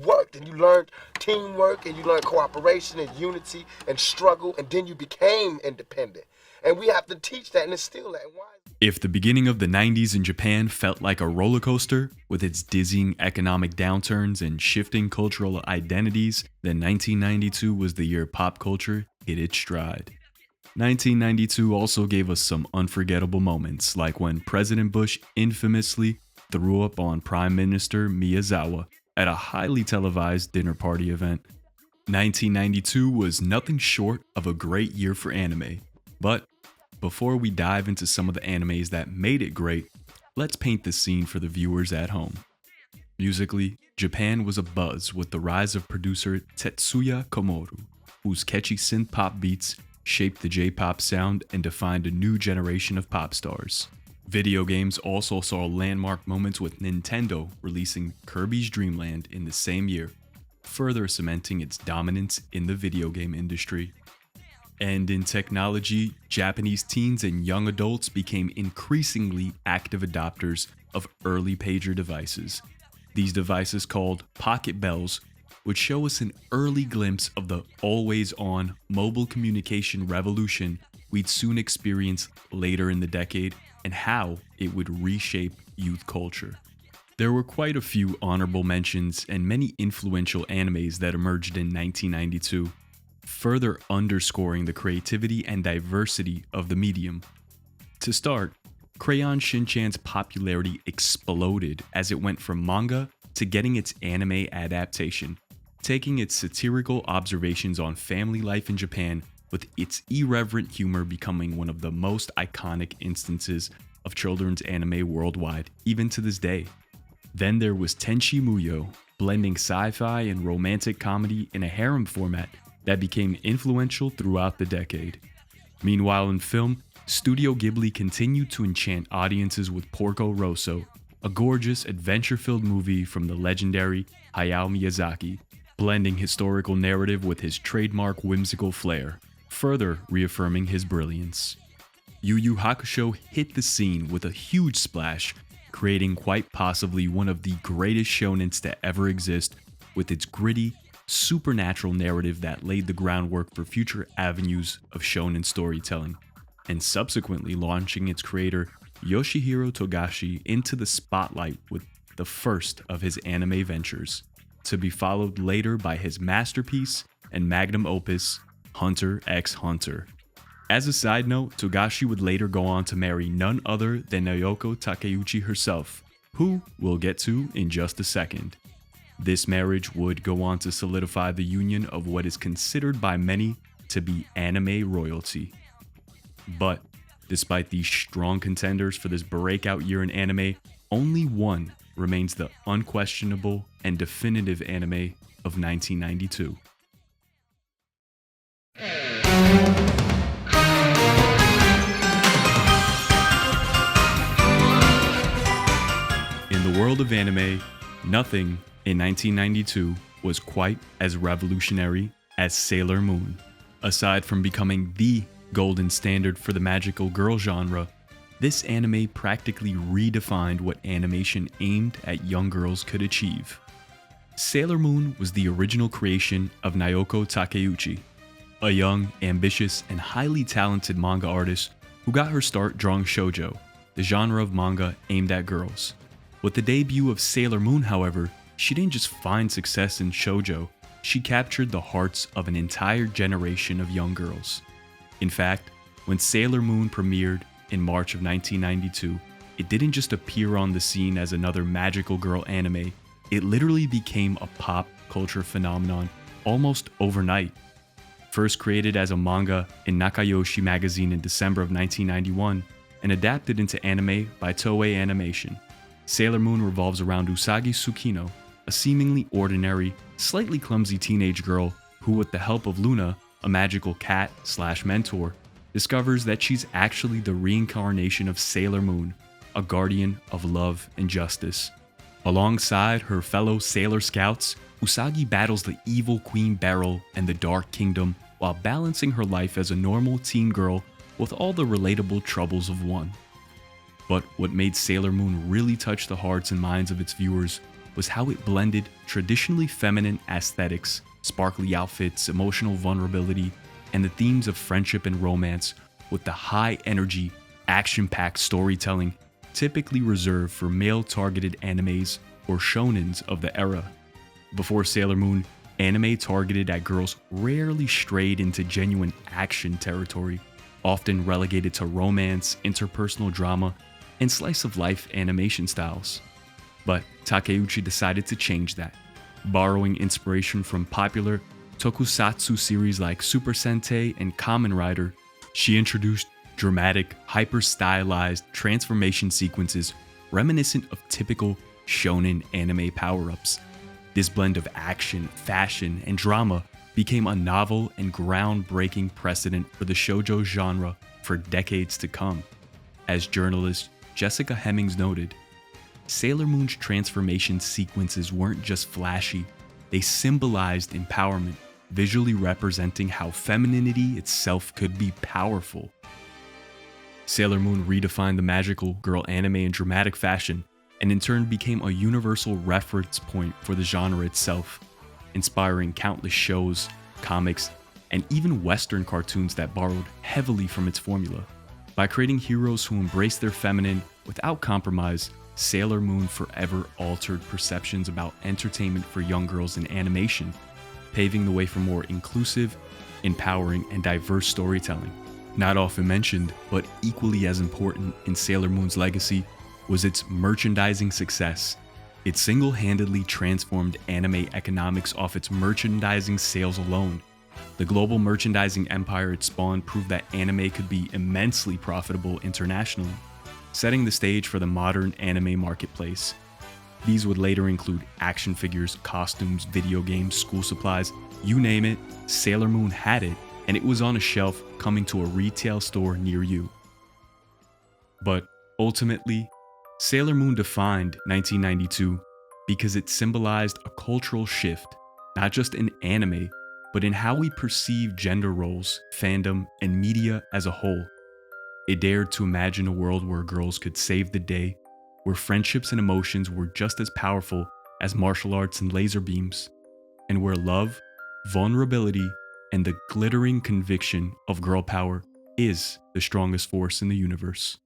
worked and you learned teamwork and you learned cooperation and unity and struggle, and then you became independent. And we have to teach that and instill that. And why? If the beginning of the 90s in Japan felt like a roller coaster with its dizzying economic downturns and shifting cultural identities, then 1992 was the year pop culture hit its stride. 1992 also gave us some unforgettable moments, like when President Bush infamously threw up on Prime Minister Miyazawa at a highly televised dinner party event. 1992 was nothing short of a great year for anime, but before we dive into some of the animes that made it great, let's paint the scene for the viewers at home. Musically, Japan was abuzz with the rise of producer Tetsuya Komuro, whose catchy synth-pop beats shaped the J-pop sound and defined a new generation of pop stars. Video games also saw landmark moments with Nintendo releasing Kirby's Dream Land in the same year, further cementing its dominance in the video game industry. And in technology, Japanese teens and young adults became increasingly active adopters of early pager devices. These devices, called pocket bells, would show us an early glimpse of the always-on mobile communication revolution we'd soon experience later in the decade, and how it would reshape youth culture. There were quite a few honorable mentions and many influential animes that emerged in 1992, further underscoring the creativity and diversity of the medium. To start, Crayon Shin-chan's popularity exploded as it went from manga to getting its anime adaptation, taking its satirical observations on family life in Japan with its irreverent humor becoming one of the most iconic instances of children's anime worldwide, even to this day. Then there was Tenchi Muyo, blending sci-fi and romantic comedy in a harem format that became influential throughout the decade. Meanwhile, in film, Studio Ghibli continued to enchant audiences with Porco Rosso, a gorgeous adventure-filled movie from the legendary Hayao Miyazaki, blending historical narrative with his trademark whimsical flair, further reaffirming his brilliance. Yu Yu Hakusho hit the scene with a huge splash, creating quite possibly one of the greatest shonens to ever exist, with its gritty, supernatural narrative that laid the groundwork for future avenues of shonen storytelling, and subsequently launching its creator Yoshihiro Togashi into the spotlight with the first of his anime ventures, to be followed later by his masterpiece and magnum opus, Hunter x Hunter. As a side note, Togashi would later go on to marry none other than Naoko Takeuchi herself, who we'll get to in just a second. This marriage would go on to solidify the union of what is considered by many to be anime royalty. But despite these strong contenders for this breakout year in anime, only one remains the unquestionable and definitive anime of 1992. In the world of anime, nothing in 1992 was quite as revolutionary as Sailor Moon. Aside from becoming the golden standard for the magical girl genre, this anime practically redefined what animation aimed at young girls could achieve. Sailor Moon was the original creation of Naoko Takeuchi, a young, ambitious, and highly talented manga artist who got her start drawing shoujo, the genre of manga aimed at girls. With the debut of Sailor Moon, however, she didn't just find success in shoujo, she captured the hearts of an entire generation of young girls. In fact, when Sailor Moon premiered in March of 1992, it didn't just appear on the scene as another magical girl anime, it literally became a pop culture phenomenon almost overnight. First created as a manga in Nakayoshi magazine in December of 1991 and adapted into anime by Toei Animation, Sailor Moon revolves around Usagi Tsukino, a seemingly ordinary, slightly clumsy teenage girl who, with the help of Luna, a magical cat/mentor, discovers that she's actually the reincarnation of Sailor Moon, a guardian of love and justice. Alongside her fellow Sailor Scouts, Usagi battles the evil Queen Beryl and the Dark Kingdom while balancing her life as a normal teen girl with all the relatable troubles of one. But what made Sailor Moon really touch the hearts and minds of its viewers was how it blended traditionally feminine aesthetics, sparkly outfits, emotional vulnerability, and the themes of friendship and romance with the high energy, action packed storytelling typically reserved for male targeted animes or shonens of the era. Before Sailor Moon, anime targeted at girls rarely strayed into genuine action territory, often relegated to romance, interpersonal drama, and slice of life animation styles. But Takeuchi decided to change that, borrowing inspiration from popular tokusatsu series like Super Sentai and Kamen Rider. She introduced dramatic, hyper-stylized transformation sequences reminiscent of typical shonen anime power-ups. This blend of action, fashion, and drama became a novel and groundbreaking precedent for the shoujo genre for decades to come. As journalist Jessica Hemmings noted, Sailor Moon's transformation sequences weren't just flashy, they symbolized empowerment, visually representing how femininity itself could be powerful. Sailor Moon redefined the magical girl anime in dramatic fashion, and in turn became a universal reference point for the genre itself, inspiring countless shows, comics, and even Western cartoons that borrowed heavily from its formula. By creating heroes who embrace their feminine without compromise, Sailor Moon forever altered perceptions about entertainment for young girls in animation, paving the way for more inclusive, empowering, and diverse storytelling. Not often mentioned, but equally as important in Sailor Moon's legacy, was its merchandising success. It single-handedly transformed anime economics off its merchandising sales alone. The global merchandising empire it spawned proved that anime could be immensely profitable internationally, setting the stage for the modern anime marketplace. These would later include action figures, costumes, video games, school supplies, you name it, Sailor Moon had it, and it was on a shelf coming to a retail store near you. But ultimately, Sailor Moon defined 1992 because it symbolized a cultural shift, not just in anime, but in how we perceive gender roles, fandom, and media as a whole. It dared to imagine a world where girls could save the day, where friendships and emotions were just as powerful as martial arts and laser beams, and where love, vulnerability, and the glittering conviction of girl power is the strongest force in the universe.